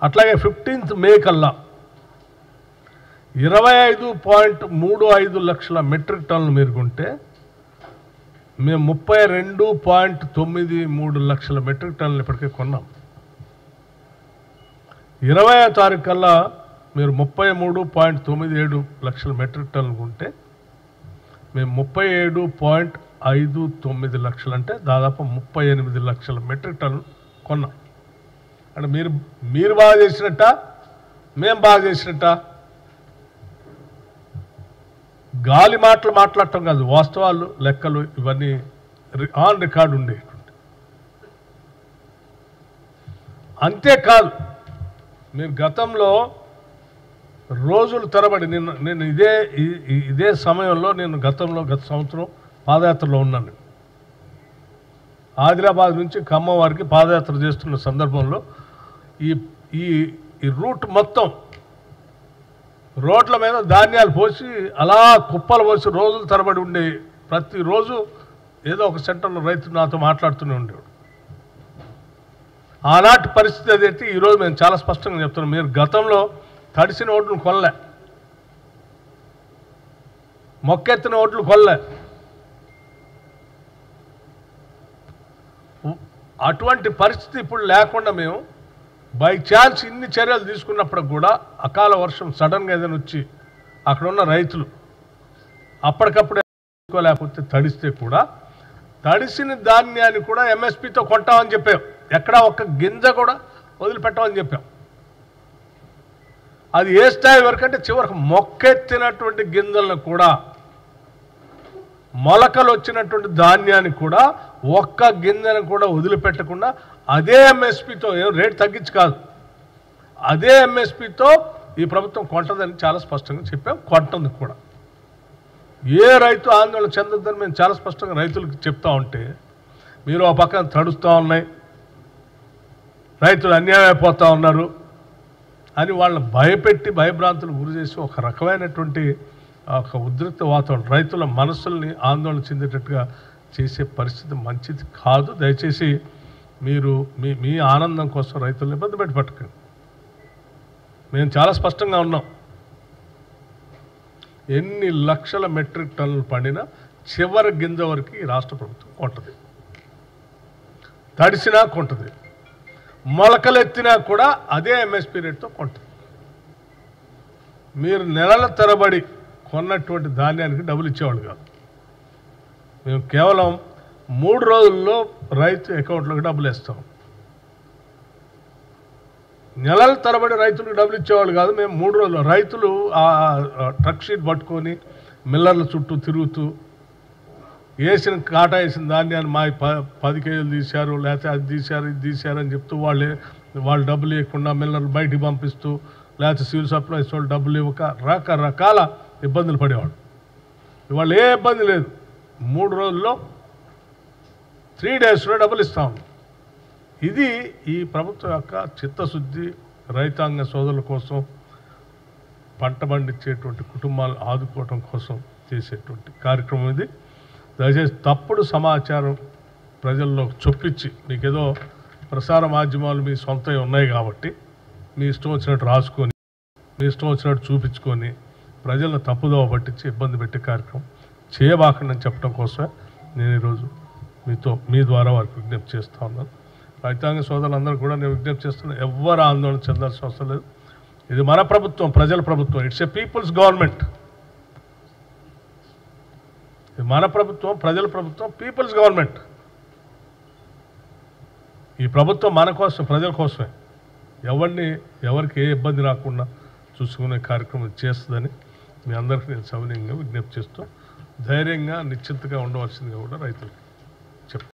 అట్లాగే 15th మే కల్లా 25.35 లక్షల మెట్రిక్ టన్నులు మీరు కొంటే మేము 32.93 లక్షల మెట్రిక్ టన్నులు ఇప్పటికే కొన్నాం. 20వ తారీఖు కల్లా మీరు 33.97 లక్షల మెట్రిక్ టన్నులు కొంటే మేము 37.59 లక్షలు అంటే దాదాపు 38 లక్షల మెట్రిక్ టన్నులు కొన్నాం. అంటే మీరు బాగా చేసినట్ట, మేము బాగా చేసినట్ట? గాలి మాటలు మాట్లాడటం కాదు, వాస్తవాలు లెక్కలు ఇవన్నీ ఆన్ రికార్డు ఉండేటువంటి. అంతేకాదు మీరు గతంలో రోజులు తరబడి నేను ఇదే సమయంలో గత సంవత్సరం పాదయాత్రలో ఉన్నాను. ఆదిలాబాద్ నుంచి ఖమ్మం వారికి పాదయాత్ర చేస్తున్న సందర్భంలో ఈ రూట్ మొత్తం రోడ్ల మీద ధాన్యాలు పోసి అలా కుప్పలు పోసి రోజులు తరబడి ఉండే, ప్రతిరోజు ఏదో ఒక సెంటర్లో రైతు నాతో మాట్లాడుతూనే ఉండేవాడు. ఆనాటి పరిస్థితి అదైతే ఈరోజు మేము చాలా స్పష్టంగా చెప్తున్నాం. మీరు గతంలో తడిసిన ఓట్లు కొనలే, మొక్కెత్తిన ఓట్లు కొనలే. అటువంటి పరిస్థితి ఇప్పుడు లేకుండా మేము బై ఛాన్స్ ఇన్ని చర్యలు తీసుకున్నప్పుడు కూడా అకాల వర్షం సడన్గా ఏదైనా వచ్చి అక్కడ ఉన్న రైతులు అప్పటికప్పుడే లేకపోతే తడిస్తే కూడా తడిసిన ధాన్యాన్ని కూడా ఎంఎస్పీతో కొంటామని చెప్పాం. ఎక్కడా ఒక్క గింజ కూడా వదిలిపెట్టామని చెప్పాం. అది ఏ స్థాయి వరకు అంటే చివరికి మొక్కెత్తినటువంటి గింజలను కూడా, మొలకలు వచ్చినటువంటి ధాన్యాన్ని కూడా ఒక్క గింజను కూడా వదిలిపెట్టకుండా అదే ఎంఎస్పీతో, రేటు తగ్గించి కాదు, అదే ఎంఎస్పీతో ఈ ప్రభుత్వం కొంటదని చాలా స్పష్టంగా చెప్పాం. కొంటుంది కూడా. ఏ రైతు ఆందోళన చెందొద్దని మేము చాలా స్పష్టంగా రైతులకు చెప్తా ఉంటే మీరు ఆ పక్కన తడుస్తూ ఉన్నాయి, రైతులు అన్యాయం అయిపోతూ ఉన్నారు అని వాళ్ళని భయపెట్టి భయభ్రాంతులు గురి చేసి ఒక రకమైనటువంటి ఒక ఉద్రిక్త వాతావరణం, రైతుల మనస్సుల్ని ఆందోళన చెందేటట్టుగా చేసే పరిస్థితి మంచిది కాదు. దయచేసి మీరు మీ ఆనందం కోసం రైతులను ఇబ్బంది పెట్టి పట్టుకండి. మేము చాలా స్పష్టంగా ఉన్నాం. ఎన్ని లక్షల మెట్రిక్ టన్నులు పండినా చివరి గింజ వరకు ఈ రాష్ట్ర ప్రభుత్వం కొంటది, తడిసినా కొంటది, మొలకలెత్తినా కూడా అదే ఎంఎస్పీ రేట్తో కొంటది. మీరు నెలల తరబడి కొన్నటువంటి ధాన్యానికి డబ్బులు ఇచ్చేవాళ్ళు కాదు. మేము కేవలం 3 రోజుల్లో రైతు అకౌంట్లోకి డబ్బులు వేస్తాం. నెలల తరబడి రైతులకు డబ్బులు ఇచ్చేవాళ్ళు కాదు. మేము 3 రోజుల్లో రైతులు ఆ ట్రక్ షీట్ పట్టుకొని మిల్లర్ల చుట్టూ తిరుగుతూ వేసిన కాటా వేసిన ధాన్యాన్ని మా 10 కేజీలు తీశారు, లేకపోతే అది తీశారు ఇది తీశారు అని చెప్తూ వాళ్ళు డబ్బులు ఇవ్వకుండా మిల్లర్లు బయటికి పంపిస్తూ, లేకపోతే సివిల్ సప్లైస్ వాళ్ళు డబ్బులు ఇవ్వక రకరకాల ఇబ్బందులు పడేవాడు. ఇవాళ ఏ ఇబ్బంది లేదు. 3 రోజుల్లో 3 డేస్లో డబ్బులు ఇస్తాం. ఇది ఈ ప్రభుత్వం యొక్క చిత్తశుద్ధి, రైతాంగ సోదరుల కోసం, పంట పండించేటువంటి కుటుంబాలు ఆదుకోవటం కోసం చేసేటువంటి కార్యక్రమం ఇది. దయచేసి తప్పుడు సమాచారం ప్రజల్లో చొప్పించి, మీకేదో ప్రసార మాధ్యమాలు మీ సొంతవి ఉన్నాయి కాబట్టి మీ ఇష్టం వచ్చినట్టు రాసుకొని, మీ ఇష్టం వచ్చినట్టు చూపించుకొని ప్రజలను తప్పుదోవ పట్టించి ఇబ్బంది పెట్టే కార్యక్రమం చేయబాకండి అని చెప్పడం కోసమే నేను ఈరోజు మీ ద్వారా వారికి విజ్ఞప్తి చేస్తూ ఉన్నాను. రైతాంగ సోదరులందరూ కూడా నేను విజ్ఞప్తి చేస్తున్నాను, ఎవ్వరు ఆందోళన చెందాల్సిన అవసరం లేదు. ఇది మన ప్రభుత్వం, ప్రజల ప్రభుత్వం. It's a people's government. ఇది మన ప్రభుత్వం, ప్రజల ప్రభుత్వం, పీపుల్స్ గవర్నమెంట్. ఈ ప్రభుత్వం మన కోసం, ప్రజల కోసమే. ఎవరికి ఏ ఇబ్బంది రాకుండా చూసుకునే కార్యక్రమం చేస్తుందని మీ అందరికీ నేను సవినయంగా విజ్ఞప్తి చేస్తూ ధైర్యంగా నిశ్చింతగా ఉండవలసిందిగా కూడా రైతులకి